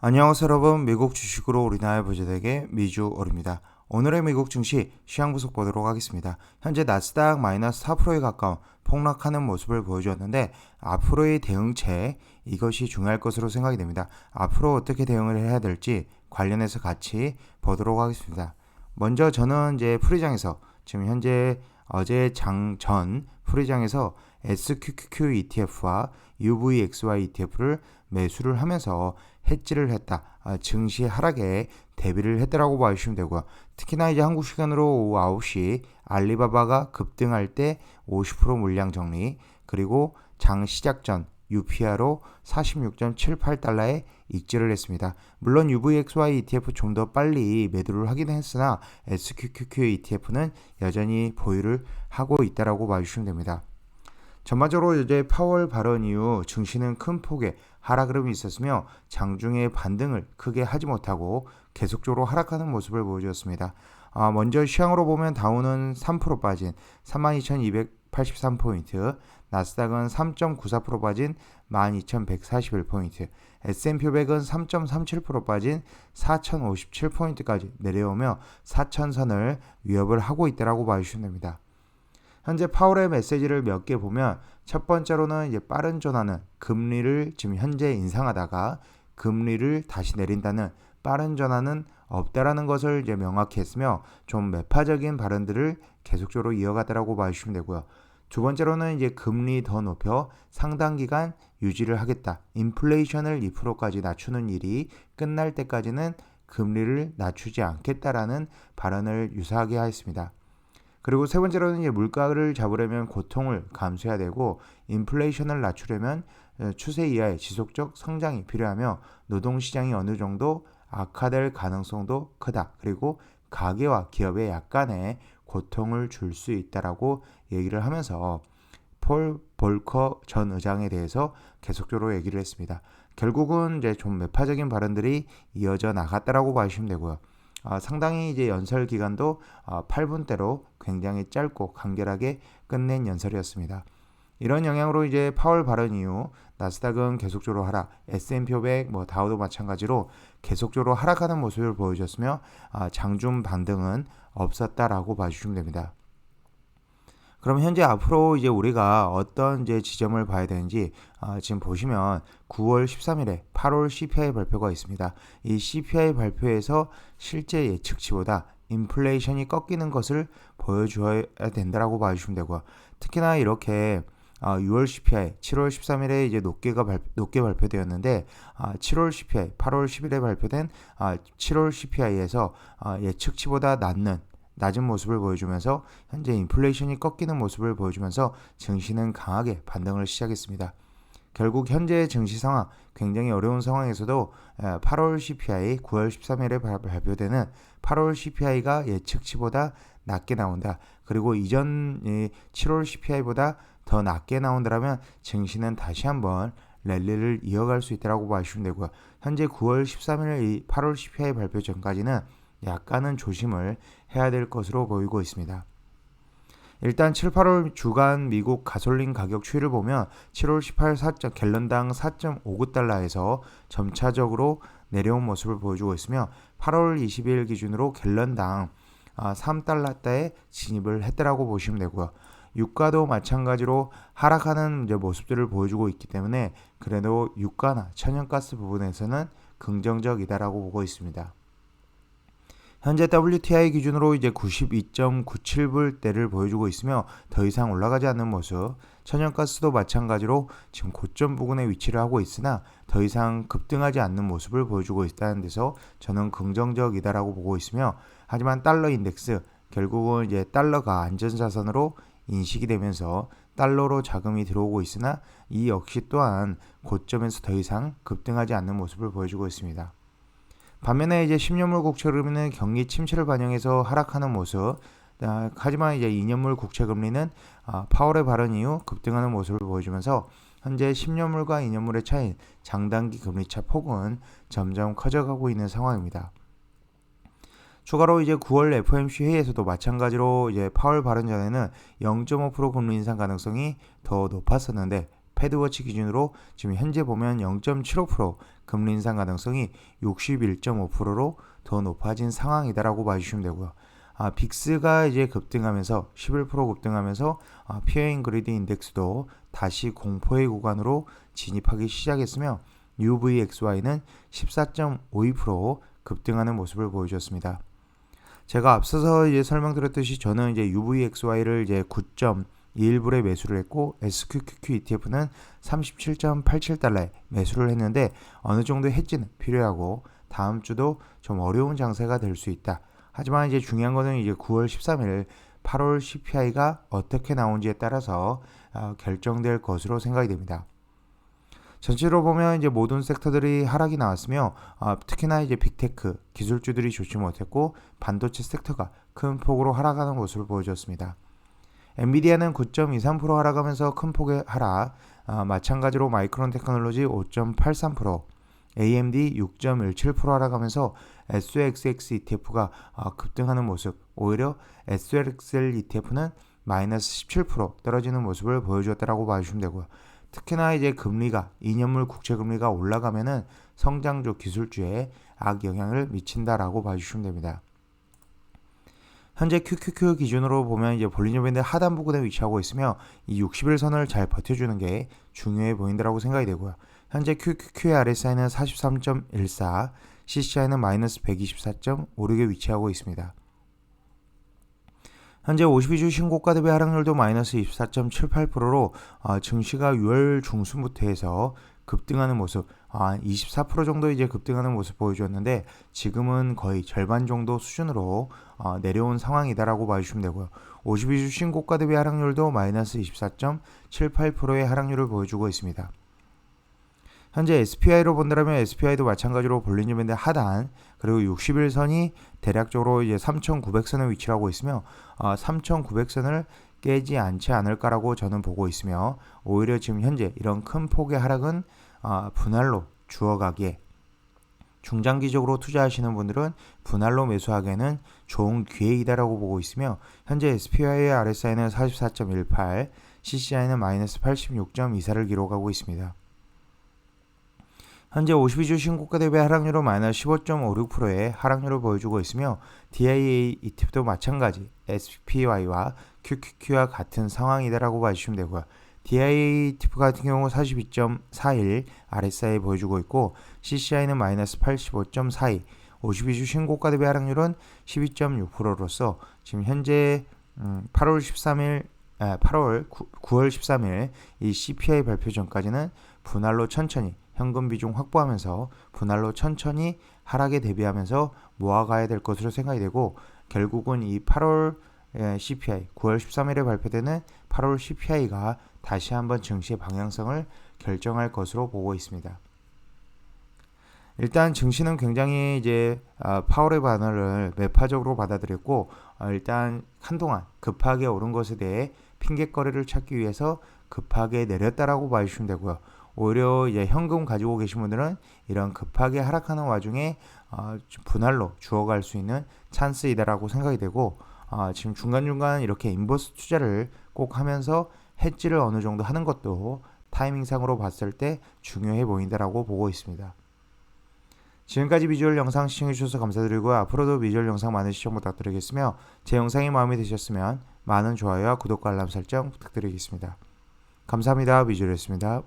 안녕하세요 여러분, 미국 주식으로 우리나라의 부자되게 미주얼입니다. 오늘의 미국 증시 시황 분석 보도록 하겠습니다. 현재 나스닥 마이너스 4%에 가까운 폭락하는 모습을 보여주었는데 앞으로의 대응책 이것이 중요할 것으로 생각이 됩니다. 앞으로 어떻게 대응을 해야 될지 관련해서 같이 보도록 하겠습니다. 먼저 저는 이제 프리장에서 지금 현재 어제 장전 프리장에서 SQQQ ETF와 UVXY ETF를 매수를 하면서 해지를 했다. 증시 하락에 대비를 했다라고 봐주시면 되고요. 특히나 이제 한국 시간으로 오후 9시 알리바바가 급등할 때 50% 물량 정리, 그리고 장 시작 전 UPR로 46.78달러에 익지를 했습니다. 물론 UVXY ETF 좀 더 빨리 매도를 하긴 했으나 SQQQ ETF는 여전히 보유를 하고 있다라고 봐주시면 됩니다. 전반적으로 이제 파월 발언 이후 증시는 큰 폭의 하락 흐름이 있었으며 장중에 반등을 크게 하지 못하고 계속적으로 하락하는 모습을 보여주었습니다. 먼저 시황으로 보면 다우는 3% 빠진 32,283포인트, 나스닥은 3.94% 빠진 12,141포인트, S&P 500은 3.37% 빠진 4,057포인트까지 내려오며 4,000선을 위협을 하고 있다라고 봐주시면 됩니다. 현재 파월의 메시지를 몇 개 보면 첫 번째로는 이제 빠른 전환은 금리를 지금 현재 인상하다가 금리를 다시 내린다는 빠른 전환은 없다라는 것을 이제 명확히 했으며 좀 매파적인 발언들을 계속적으로 이어가더라고 봐주시면 되고요. 두 번째로는 이제 금리 더 높여 상당 기간 유지를 하겠다. 인플레이션을 2%까지 낮추는 일이 끝날 때까지는 금리를 낮추지 않겠다라는 발언을 유사하게 하였습니다. 그리고 세 번째로는 이제 물가를 잡으려면 고통을 감수해야 되고 인플레이션을 낮추려면 추세 이하의 지속적 성장이 필요하며 노동시장이 어느 정도 악화될 가능성도 크다. 그리고 가계와 기업에 약간의 고통을 줄 수 있다라고 얘기를 하면서 폴 볼커 전 의장에 대해서 계속적으로 얘기를 했습니다. 결국은 이제 좀 매파적인 발언들이 이어져 나갔다라고 봐주시면 되고요. 상당히 이제 연설 기간도 8분대로 굉장히 짧고 간결하게 끝낸 연설이었습니다. 이런 영향으로 이제 파월 발언 이후 나스닥은 계속적으로 하락, S&P 500, 다우도 마찬가지로 계속적으로 하락하는 모습을 보여줬으며 장중 반등은 없었다라고 봐주시면 됩니다. 그럼 현재 앞으로 이제 우리가 어떤 이제 지점을 봐야 되는지 지금 보시면 9월 13일에 8월 CPI 발표가 있습니다. 이 CPI 발표에서 실제 예측치보다 인플레이션이 꺾이는 것을 보여줘야 된다라고 봐주시면 되고요. 특히나 이렇게 6월 CPI 7월 13일에 이제 높게 발표되었는데 7월 CPI 8월 10일에 발표된 7월 CPI에서 예측치보다 낮은 모습을 보여주면서 현재 인플레이션이 꺾이는 모습을 보여주면서 증시는 강하게 반등을 시작했습니다. 결국 현재 증시 상황 굉장히 어려운 상황에서도 8월 CPI 9월 13일에 발표되는 8월 CPI가 예측치보다 낮게 나온다. 그리고 이전 7월 CPI보다 더 낮게 나온다면 증시는 다시 한번 랠리를 이어갈 수 있다고 봐주시면 되고요. 현재 9월 13일 8월 CPI 발표 전까지는 약간은 조심을 해야 될 것으로 보이고 있습니다. 일단 7, 8월 주간 미국 가솔린 가격 추이를 보면 7월 18일 갤런당 4.59달러에서 점차적으로 내려온 모습을 보여주고 있으며 8월 20일 기준으로 갤런당 3달러대에 진입을 했다라고 보시면 되고요. 유가도 마찬가지로 하락하는 이제 모습들을 보여주고 있기 때문에 그래도 유가나 천연가스 부분에서는 긍정적이다라고 보고 있습니다. 현재 WTI 기준으로 이제 92.97불대를 보여주고 있으며 더 이상 올라가지 않는 모습. 천연가스도 마찬가지로 지금 고점 부근에 위치를 하고 있으나 더 이상 급등하지 않는 모습을 보여주고 있다는 데서 저는 긍정적이다라고 보고 있으며, 하지만 달러 인덱스 결국은 이제 달러가 안전자산으로 인식이 되면서 달러로 자금이 들어오고 있으나 이 역시 또한 고점에서 더 이상 급등하지 않는 모습을 보여주고 있습니다. 반면에 이제 10년물 국채 금리는 경기 침체를 반영해서 하락하는 모습. 하지만 이제 2년물 국채 금리는 파월의 발언 이후 급등하는 모습을 보여주면서 현재 10년물과 2년물의 차이, 장단기 금리차 폭은 점점 커져가고 있는 상황입니다. 추가로 이제 9월 FOMC 회의에서도 마찬가지로 이제 파월 발언 전에는 0.5% 금리 인상 가능성이 더 높았었는데 패드워치 기준으로 지금 현재 보면 0.75% 금리 인상 가능성이 61.5%로 더 높아진 상황이다라고 봐주시면 되고요. 빅스가 이제 급등하면서 11% 급등하면서 피어잉 그리드 인덱스도 다시 공포의 구간으로 진입하기 시작했으며 UVXY는 14.52% 급등하는 모습을 보여줬습니다. 제가 앞서서 이제 설명드렸듯이 저는 이제 UVXY를 이제 9.21불에 매수를 했고 SQQQ ETF는 37.87달러에 매수를 했는데 어느 정도 해지는 필요하고 다음 주도 좀 어려운 장세가 될 수 있다. 하지만 이제 중요한 거는 이제 9월 13일 8월 CPI가 어떻게 나온지에 따라서 결정될 것으로 생각이 됩니다. 전체로 보면 이제 모든 섹터들이 하락이 나왔으며 특히나 이제 빅테크 기술주들이 좋지 못했고 반도체 섹터가 큰 폭으로 하락하는 모습을 보여줬습니다. 엔비디아는 9.23% 하락하면서 큰 폭의 하락, 마찬가지로 마이크론 테크놀로지 5.83%, AMD 6.17% 하락하면서 SOXX ETF가 급등하는 모습, 오히려 SOXL ETF는 마이너스 17% 떨어지는 모습을 보여주었다라고 봐주시면 되고요. 특히나 이제 금리가 2년물 국채 금리가 올라가면은 성장주 기술주에 악영향을 미친다라고 봐주시면 됩니다. 현재 QQQ 기준으로 보면 이제 볼린저 밴드 하단 부근에 위치하고 있으며 이 60일선을 잘 버텨주는 게 중요해 보인다라고 생각이 되고요. 현재 QQQ의 RSI는 43.14, CCI는 마이너스 124.56에 위치하고 있습니다. 현재 52주 신고가 대비 하락률도 마이너스 24.78%로 증시가 6월 중순부터 해서 급등하는 모습, 24% 정도 이제 급등하는 모습 보여주었는데 지금은 거의 절반 정도 수준으로 내려온 상황이다라고 봐주시면 되고요. 52주 신고가 대비 하락률도 마이너스 24.78%의 하락률을 보여주고 있습니다. 현재 SPI로 본다면 SPI도 마찬가지로 볼린저 밴드 하단 그리고 60일선이 대략적으로 이제 3,900선에 위치하고 있으며 3,900선을 깨지 않지 않을까라고 저는 보고 있으며 오히려 지금 현재 이런 큰 폭의 하락은 분할로 주어가기에 중장기적으로 투자하시는 분들은 분할로 매수하기에는 좋은 기회이다라고 보고 있으며 현재 SPI의 RSI는 44.18, CCI는 마이너스 86.24를 기록하고 있습니다. 현재 52주 신고가 대비 하락률은 마이너스 15.56%의 하락률을 보여주고 있으며 DIA ETF도 마찬가지 SPY와 QQQ와 같은 상황이다라고 봐주시면 되고요. DIA ETF 같은 경우 42.41 RSI 보여주고 있고 CCI는 마이너스 85.42 52주 신고가 대비 하락률은 12.6%로서 지금 현재 9월 13일 이 CPI 발표 전까지는 분할로 천천히 현금 비중 확보하면서 분할로 천천히 하락에 대비하면서 모아가야 될 것으로 생각이 되고 결국은 이 8월 CPI 9월 13일에 발표되는 8월 CPI가 다시 한번 증시의 방향성을 결정할 것으로 보고 있습니다. 일단 증시는 굉장히 이제 파월의 반응을 매파적으로 받아들였고 일단 한동안 급하게 오른 것에 대해 핑계거리를 찾기 위해서 급하게 내렸다라고 봐주시면 되고요. 오히려 이제 현금 가지고 계신 분들은 이런 급하게 하락하는 와중에 분할로 주어갈 수 있는 찬스이다라고 생각이 되고 지금 중간중간 이렇게 인버스 투자를 꼭 하면서 해지를 어느 정도 하는 것도 타이밍상으로 봤을 때 중요해 보인다라고 보고 있습니다. 지금까지 비주얼 영상 시청해주셔서 감사드리고요. 앞으로도 비주얼 영상 많은 시청 부탁드리겠으며 제 영상이 마음에 드셨으면 많은 좋아요와 구독과 알람 설정 부탁드리겠습니다. 감사합니다. 비주얼이었습니다.